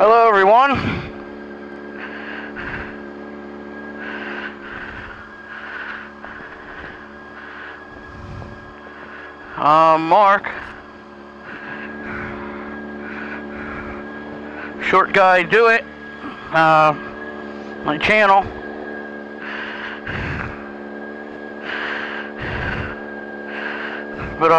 Hello everyone. Mark. Short Guy Do It. My channel. But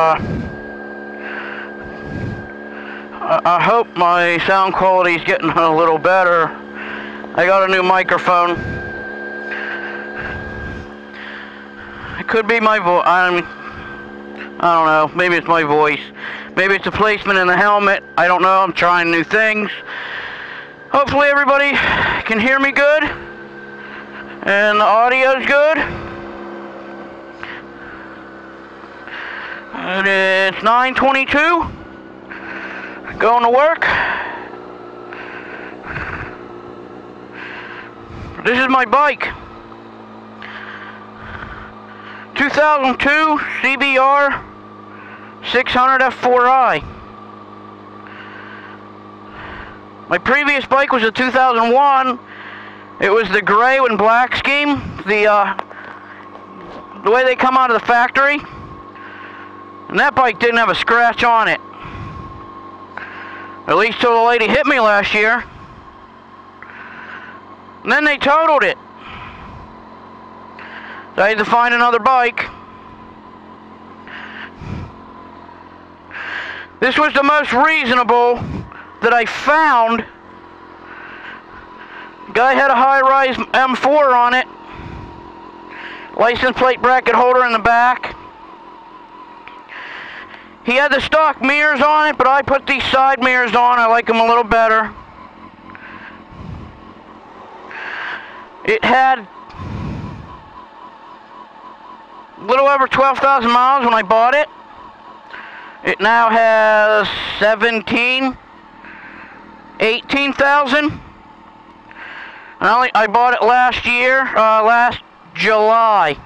I hope my sound quality is getting a little better. I got a new microphone. It could be my voice. I don't know. Maybe it's my voice. Maybe it's the placement in the helmet. I don't know. I'm trying new things. Hopefully everybody can hear me good and the audio's good. And it's 9:22. Going to work. This is my bike. 2002 CBR 600 F4i. My previous bike was a 2001. It was the gray and black scheme. The way they come out of the factory. And that bike didn't have a scratch on it. At least till the lady hit me last year. And then they totaled it. So I had to find another bike. This was the most reasonable that I found. The guy had a high-rise M4 on it. License plate bracket holder in the back. He had the stock mirrors on it, but I put these side mirrors on. I like them a little better. It had a little over 12,000 miles when I bought it. It now has 18,000. I bought it last year, last July.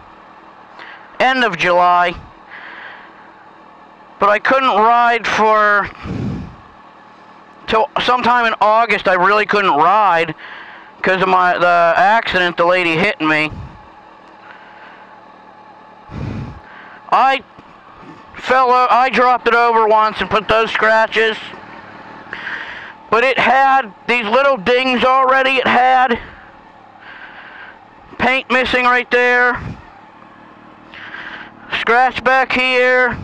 End of July. But I couldn't ride till sometime in August. I really couldn't ride because of the accident, the lady hitting me. I dropped it over once and put those scratches. But it had these little dings already. It had paint missing right there. Scratch back here.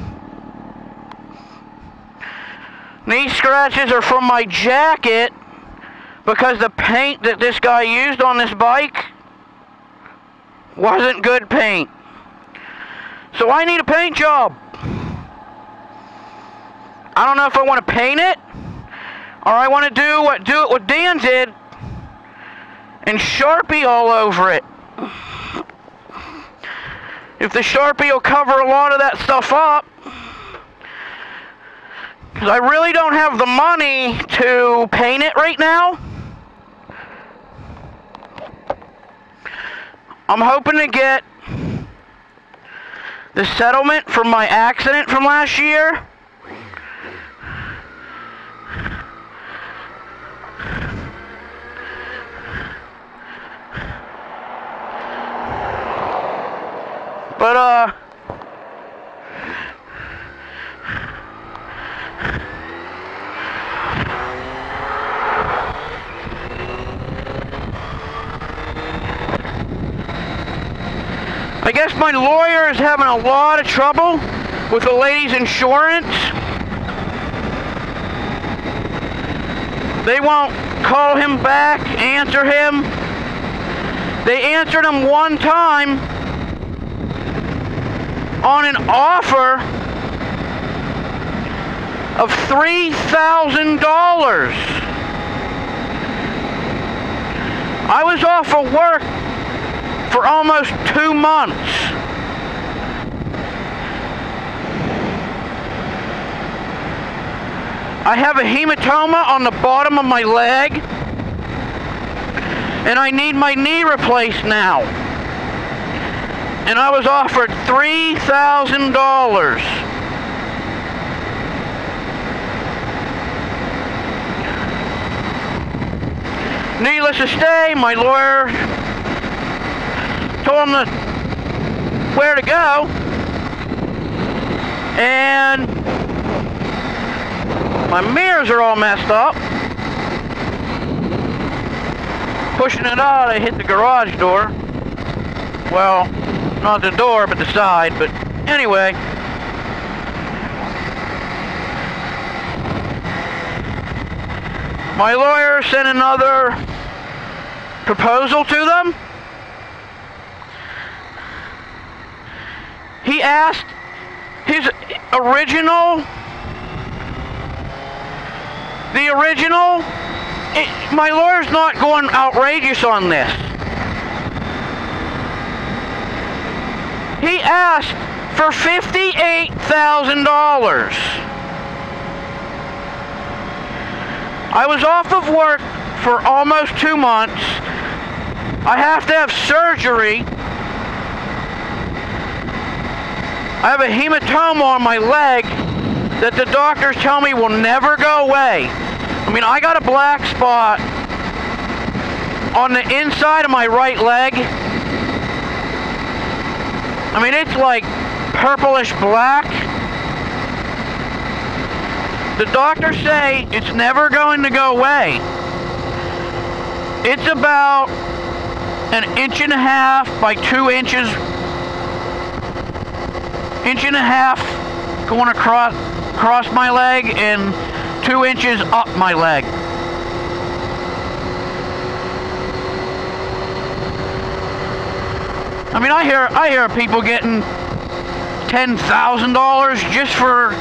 These scratches are from my jacket because the paint that this guy used on this bike wasn't good paint. So I need a paint job. I don't know if I want to paint it or I want to do what Dan did and Sharpie all over it. If the Sharpie will cover a lot of that stuff up, because I really don't have the money to paint it right now. I'm hoping to get the settlement from my accident from last year. But, I guess my lawyer is having a lot of trouble with the lady's insurance. They won't call him back, answer him. They answered him one time on an offer of $3,000. I was off of work for almost 2 months. I have a hematoma on the bottom of my leg, and I need my knee replaced now. And I was offered $3,000. Needless to say, my lawyer told him where to go, and my mirrors are all messed up. Pushing it out, I hit the garage door. Well, not the door, but the side, but anyway. My lawyer sent another proposal to them. He asked his original, my lawyer's not going outrageous on this. He asked for $58,000. I was off of work for almost 2 months. I have to have surgery. I have a hematoma on my leg that the doctors tell me will never go away. I mean, I got a black spot on the inside of my right leg. I mean, it's like purplish black. The doctors say it's never going to go away. It's about 1.5 inches by 2 inches. 1.5 inches going across my leg and 2 inches up my leg. I mean, I hear people getting $10,000 just for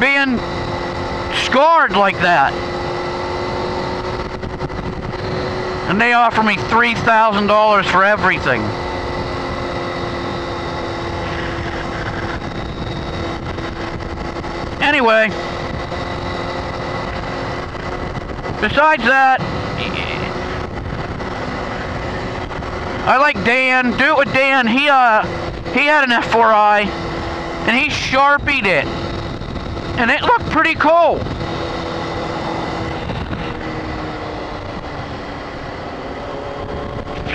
being scarred like that. And they offer me $3,000 for everything. Anyway, besides that, I like Dan. Do it with Dan. He had an F4i, and he sharpied it, and it looked pretty cool.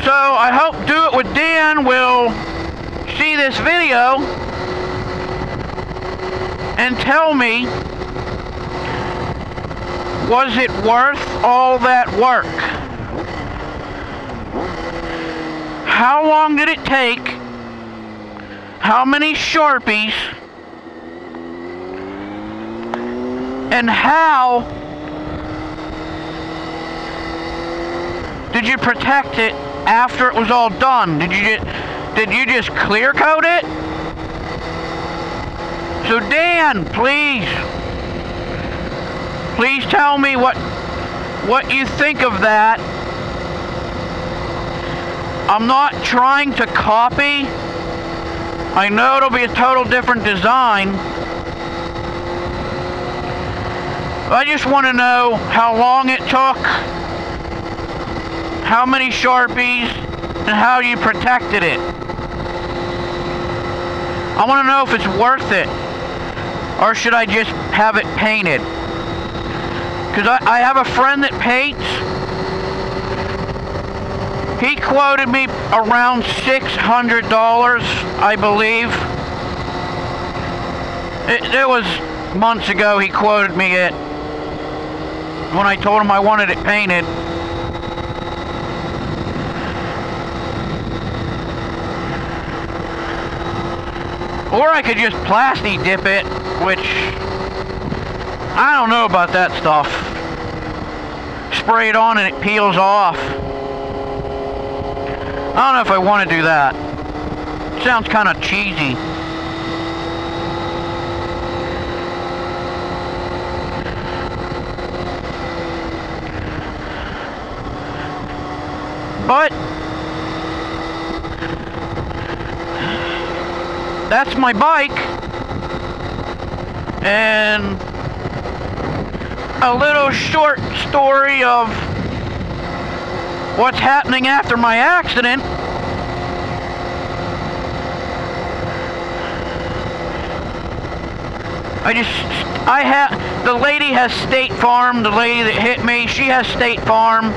So I hope Do It With Dan will see this video and tell me, was it worth all that work? How long did it take? How many Sharpies? And how did you protect it after it was all done? Did you just clear coat it? So Dan, please tell me what you think of that. I'm not trying to copy. I know it'll be a total different design. I just want to know how long it took, how many Sharpies, and how you protected it. I want to know if it's worth it, or should I just have it painted? Because I have a friend that paints. He quoted me around $600, I believe. It was months ago he quoted me it, when I told him I wanted it painted. Or I could just plasti dip it, which I don't know about that stuff. Spray it on and it peels off. I don't know if I want to do that. It sounds kind of cheesy. But that's my bike, and a little short story of what's happening after my accident. The lady has State Farm. The lady that hit me, she has State Farm.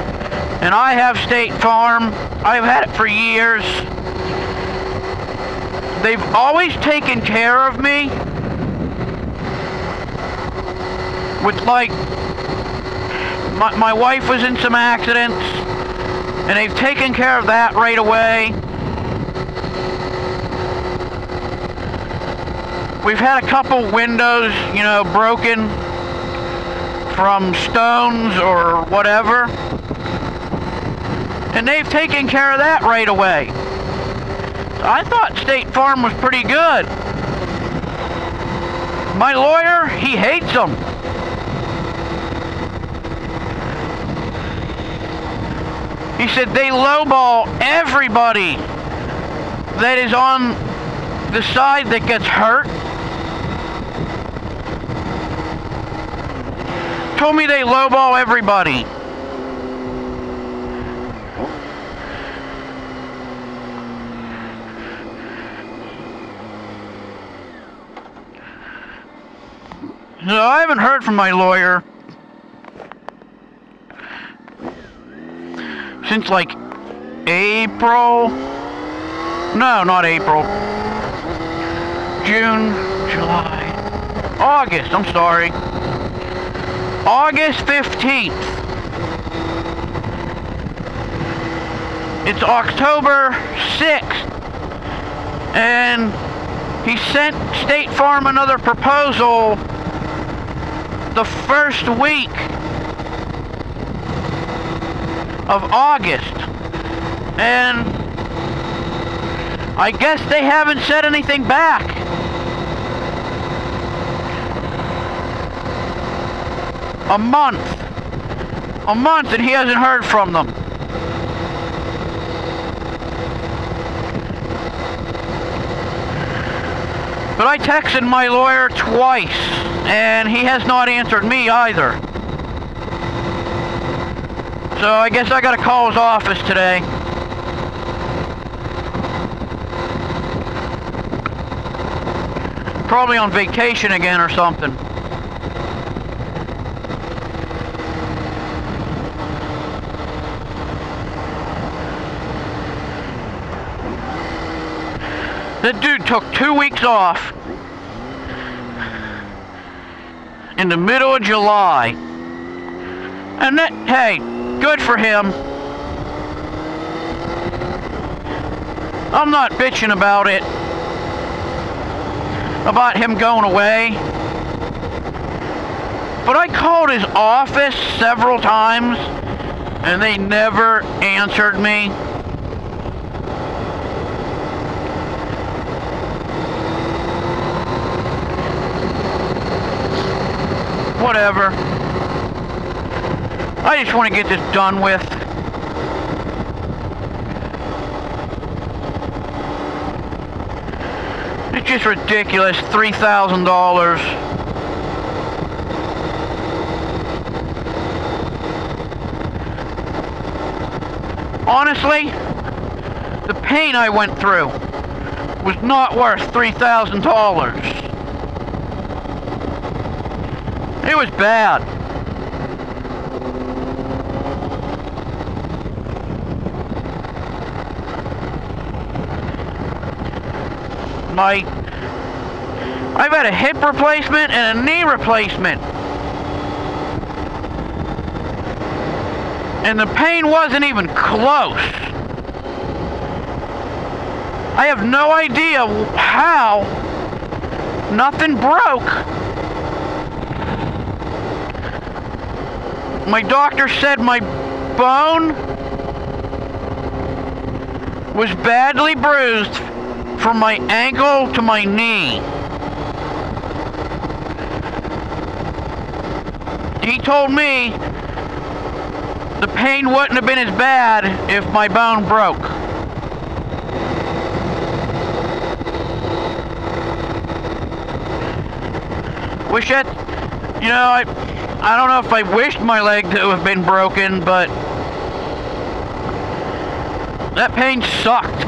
And I have State Farm. I've had it for years. They've always taken care of me with, like, my wife was in some accidents, and they've taken care of that right away. We've had a couple windows, you know, broken from stones or whatever, and they've taken care of that right away. So I thought State Farm was pretty good. My lawyer, he hates them. He said they lowball everybody that is on the side that gets hurt. Told me they lowball everybody. No, I haven't heard from my lawyer since like April. No, not April. June, July, August, I'm sorry. August 15th. It's October 6th. And he sent State Farm another proposal the first week of August. And I guess they haven't said anything back. A month and he hasn't heard from them. But I texted my lawyer twice and he has not answered me either. So I guess I gotta call his office today. Probably on vacation again or something. That dude took 2 weeks off in the middle of July. And that, hey, good for him. I'm not bitching about it. About him going away. But I called his office several times and they never answered me. Whatever. I just want to get this done with. It's just ridiculous. $3,000. Honestly, the pain I went through was not worth $3,000. It was bad. I've had a hip replacement and a knee replacement. And the pain wasn't even close. I have no idea how nothing broke. My doctor said my bone was badly bruised from my ankle to my knee. He told me the pain wouldn't have been as bad if my bone broke. Wish that, you know, I don't know if I wished my leg to have been broken, but that pain sucked.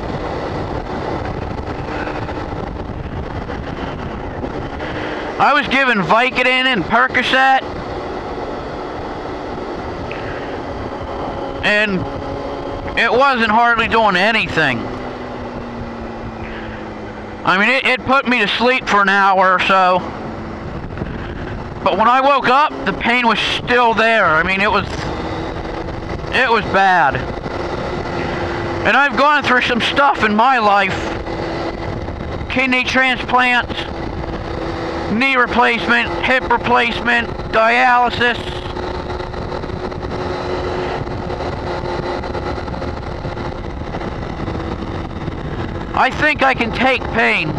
I was given Vicodin and Percocet. and it wasn't hardly doing anything. I mean, it put me to sleep for an hour or so. But when I woke up, the pain was still there. I mean, it was bad. And I've gone through some stuff in my life. Kidney transplants, knee replacement, hip replacement, dialysis. I think I can take pain.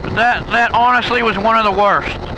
But that honestly was one of the worst.